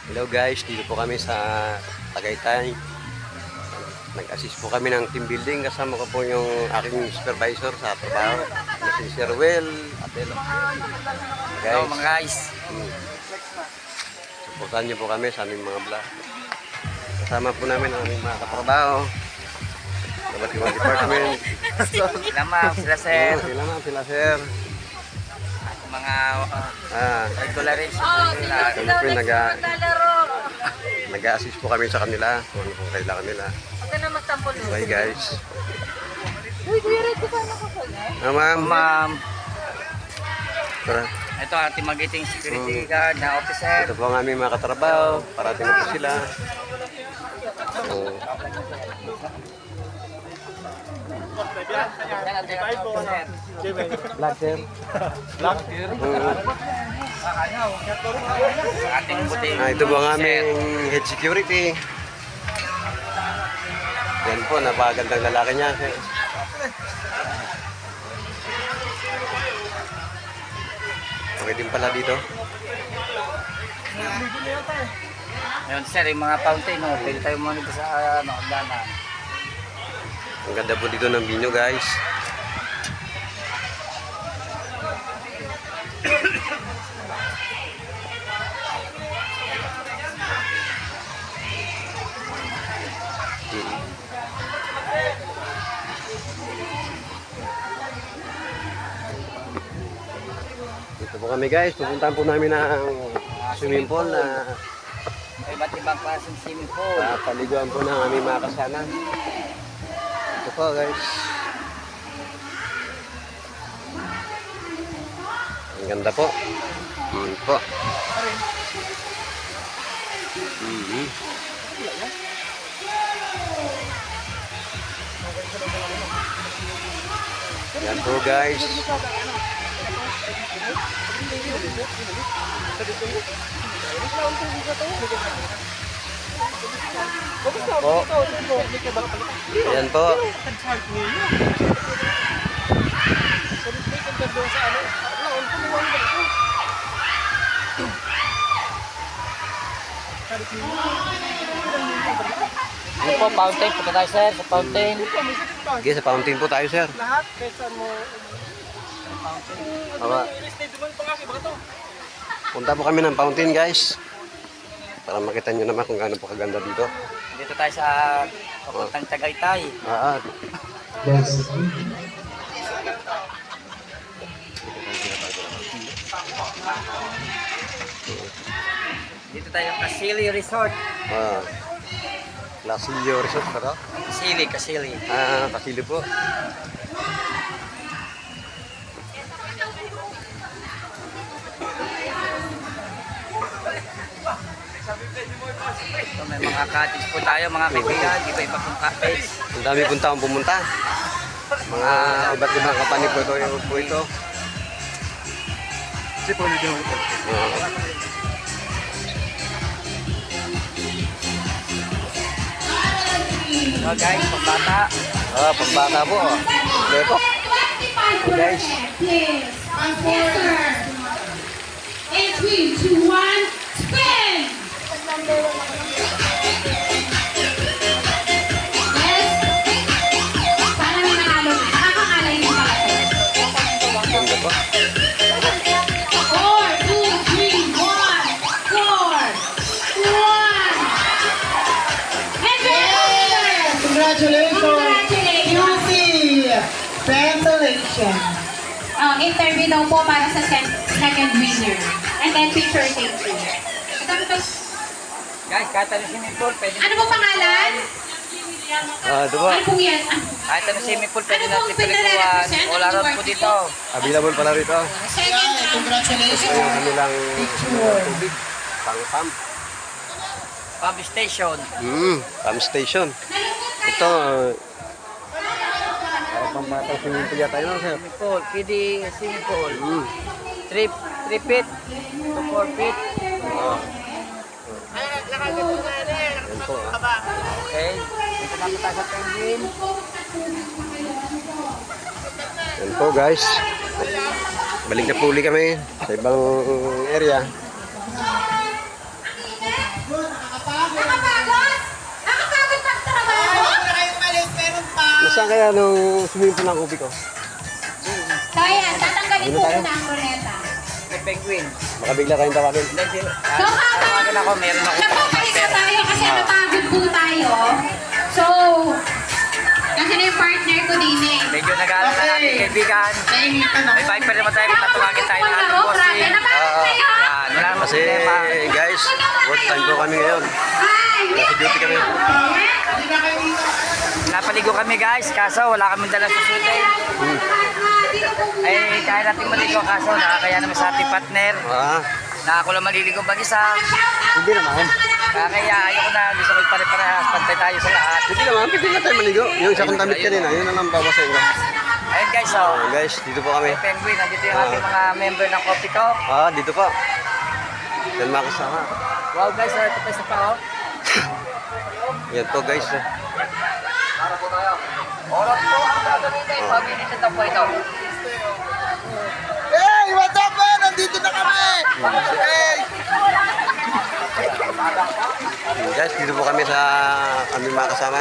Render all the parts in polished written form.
Hello guys, dito po kami sa Tagaytay. Nag-assist po kami ng team building. Kasama ko po yung aking supervisor sa trabaho, si Sir Will Atelo. Hello mga guys. Supportan niyo po kami sa aming mga vlog. Kasama po namin ang aming mga katrabaho. Dapat yung mga department. Sila ma'am, sila sir. Sila sir. Mga regulars. Kami po nag-assist po kami sa kanila kung ano pong kailangan nila. Huwag ka na magtampol. Bye guys. Uy, Kuya Red, ko paano ko pala? Ma'am. Ma'am. Tara. Ito ating magiting security guard na officer. Ito po ang aming mga katrabaho. Parating na po sila. So, Black sir. Black sir. Ating buti. Ito po ang aming head security. Yan po, napakagandang lalaki niya. Okay din pala dito. Ngayon sir, yung mga fountain, no? Pwede tayo muna dito sa danan. Ang ganda po dito ng binyo guys. Dito po kami guys, pupuntahan po namin ng swimming pool na Iba't ibang klaseng swimming pool. paliguan po ng aming mga kasana. Ito po guys. Ang ganda po. Po. Yan po guys. Po. Yan po. Yung po, fountain. Punta tayo sir, sa fountain. Okay, sa fountain po tayo sir. Lahat, kaysa mo... Tama. Punta po kami ng fountain guys. Para makita nyo naman kung gaano po kaganda dito. Dito tayo sa papuntang Tagaytay. Yes. Dito tayo sa Kasili Resort. Lasillo Resort pa to? Kasili. Kasili po. So, may mga cottage po tayo, mga kaibigan. Iba-iba pong cottage. Ang dami pong taong pumunta. Mga iba't ibang kapani po ito. So guys, pambata. Pambata po. Ito. Guys. Please, on quarter. In 3, 2, 1, spin! Yes. Sana may manalo. Nakakangalay din pala ito. Ganda po. 4, 2, 3, 1, 4, 1. And then, Congratulations! QC Ventilation. interview daw po para sa second winner. And then picture thank you. Guys, kahit ano swimming pool, pwede Ano po pangalan? Ito po. Ano pong yan? kahit ano swimming pool, pwede Ano natin pong pinagawan. pinare-represent? All around po dito. Available pala rito. Second. Congratulations! Ito yung kanilang tubig. Pang-pump. Pump station. Pump station. Ito. Para pang batang swimming pool yata yun, sir. Swimming pool, kiddie swimming pool. 3 feet to 4 feet. Yan po. Okay. Dito naman tayo sa penguin. Yan po guys. Balik na po uli kami sa ibang area. saan kaya nung swimming pool ng Kubi ko? So ayan, tatanggalin po muna ang runeta. May penguin. Baka bigla kayong tawagin. Hindi. So habang Ako, meron ako. napapahinga tayo kasi napagod po tayo. So, kasi na yung partner ko din eh. Medyo nag-aaral na natin kaibigan. May viper naman tayo. Tatawagin tayo ng ating boss. Grabe, napagod kayo. Yan, wala namang Kasi problema. guys, work time po kami ngayon. Ay, Nasa duty kami. Napaligo kami guys, kaso wala kaming dalang susutin. Ay, kaya natin maligo kaso nakakaya naman sa ating partner. Ah, Na ako lang maliligo mag-isa. hindi naman. Kaya ayoko na, gusto ko pare-parehas, pantay tayo sa lahat. Hindi naman, pwede na tayo maligo. Yung isa kong damit kanina, yun na lang babasahin ko. Ayun guys, so, Guys, dito po kami. penguin, nandito yung ating mga member ng Coffee Talk. Dito po. Yan mga kasama. Wow guys, ito pa isa pa oh. Yan po guys. Oras po ang gagamitin, pag-initin na po ito. Hey, what's up man? Nandito na kami! Hey! Guys, dito po kami sa kami mga kasama.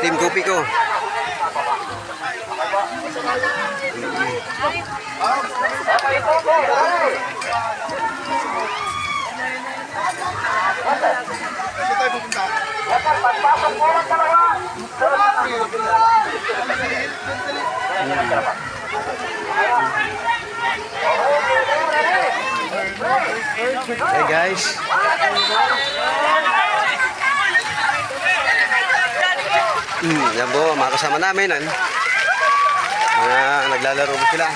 Team Kopi ko. Hey guys. Yan po, mga kasama namin. Naglalaro po sila.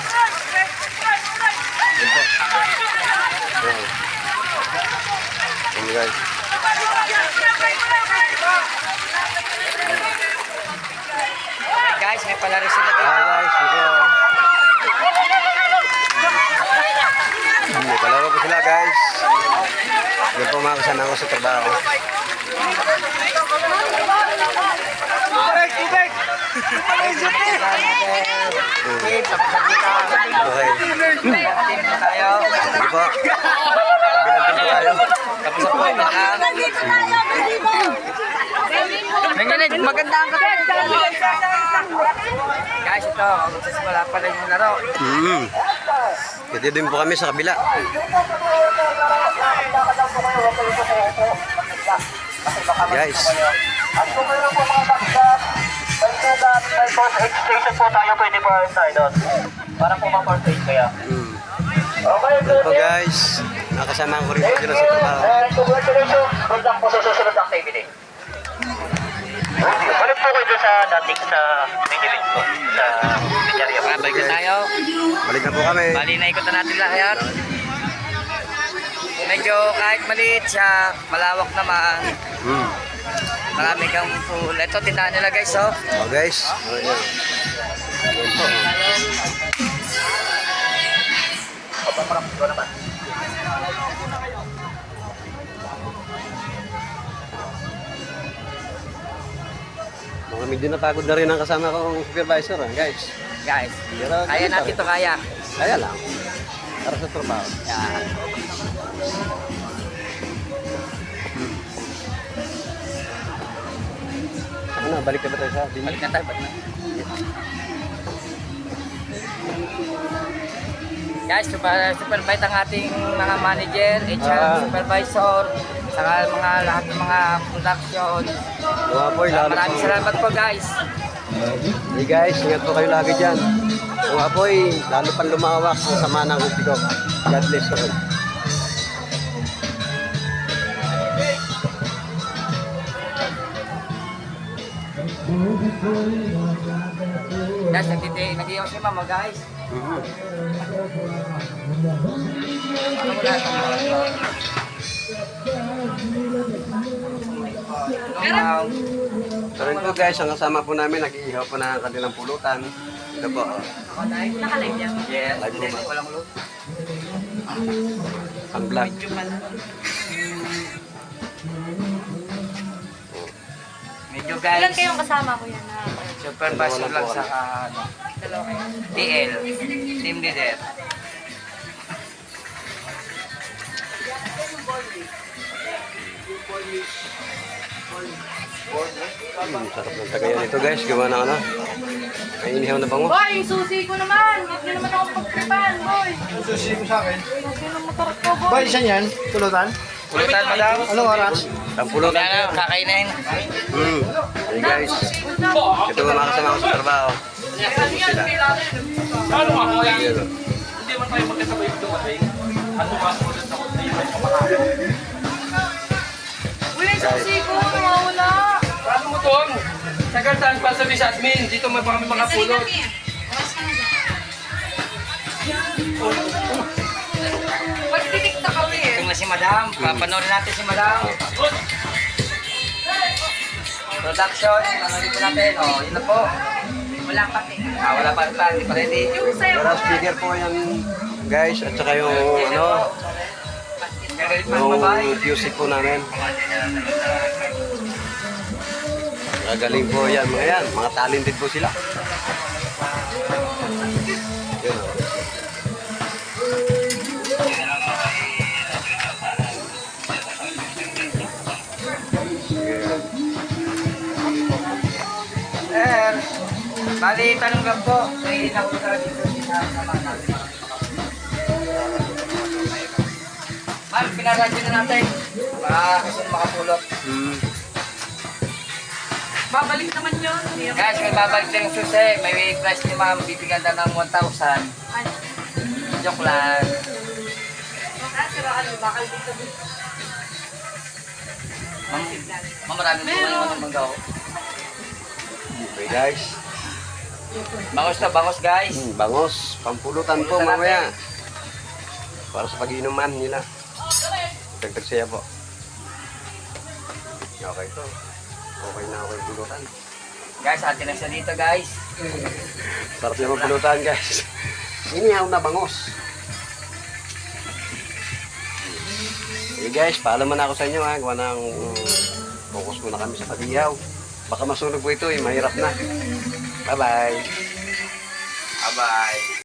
Yan po. Yan guys. Guys, may palaro sila dito. Guys, dito. Palaro po sila guys. Yan po mga kasama ko sa trabaho. Okay. Team tayo. Sige po. Bilang po tayo. Tapos sa point na. Nangyayari, maganda ang kapit. Guys, ito, magsasimula pa rin yung laro. Pwede din po kami sa kabila. Guys. Station po tayo pwede po tayo doon. Para po ma-first aid kaya. Yan po guys. Nakasama ko rin po sila sa trabaho. Congratulations. Good luck po sa susunod activity. Balik po kayo sa dating sa Minilin po. Sa Pinyarya po. Balik na tayo. Balik na po kami. Bali, naikot na natin lahat. Medyo kahit maliit siya, malawak naman. Marami kang pool. Ito, tindahan nila guys, oh. Oh guys. Oh, yan. Yan po. Mga medyo napagod na rin ang kasama kong supervisor, guys. Guys, Pero, kaya natin ito kaya. Kaya lang. Para sa trabaho. Yan. Ano, balik ka ba tayo sa Balik na tayo. Guys, supervise ang ating mga manager, HR supervisor, saka mga lahat ng mga production. Mga boy, lalo Maraming salamat po guys. Hey guys, ingat po kayo lagi dyan. Mga boy, lalo pang lumawak ang sama ng upi ko. God bless you all. Guys, nag-iwas si mama guys. Ano mo lahat? So rin po guys, ang kasama po namin, nag-iihaw po na ang kanilang pulutan. Ito po. Nakalive yan. Yes, Live mo ba? walang load. Ang vlog. Medyo Ilan guys, kayong kasama ko yan na? supervisor lang sa Dalawa kayo. TL, team leader. Sarap ng tagayan ito guys. Gawa ng ano. May inihaw na bango. Boy, yung susi ko naman. Huwag niyo naman ako pagtripan, boy. Susi mo sa akin. Susi ng motor ko, boy. Boy, saan yan? Tulutan? Pulutan, madam. Anong oras? Ang pulutan. Kaya kakainin. Hey guys. Ito mga kasama ko sa trabaho. Sila. Paano nga kaya? Ayan, oh. Hindi man tayo magkasabay dumating. Ano ba ako ulit ako sa iyo? Uy, yung susi ko. Nawawala. Paano mo to? Sagal saan pa sabi sa admin? Dito may baka may makapulot. Magtitik na kami eh. Ito na si madam. Papanoorin natin si madam. Production. Panorin po natin. Oh, yun na po. Wala pa eh. Wala pa rin pa. Hindi pa ready. Yung sa'yo. Wala speaker po yan guys. At saka yung ano. Gagalit pa yung babae. Yung music po namin. Gagaling po yan mga yan. Mga talented po sila. Yun, oh. Sir, bali, tanong lang po. May nakulutan dito sa sama natin. Ma'am, pinaradyo na natin. Para kasi makapulot. Babalik naman yun. Guys, may babalik din yung susi. May price ni ma'am. Bibigyan na ng 1,000. Ano? Joke lang. Siraan mo, bakal dito. Ma'am, maraming po naman ng manggaw. Okay guys. Bangos na bangos, guys. Bangos. Pampulutan po mamaya. Para sa pag-inuman nila. Dagdag siya po. Okay to. Okay na okay pulutan. Guys, atin na siya dito, guys. Sarap niya pulutan guys. Inihaw na bangos. Okay guys, paalam na ako sa inyo ha. Gawa ng focus muna kami sa pag-ihaw. Baka masunog po ito eh, mahirap na. Bye-bye. Bye-bye.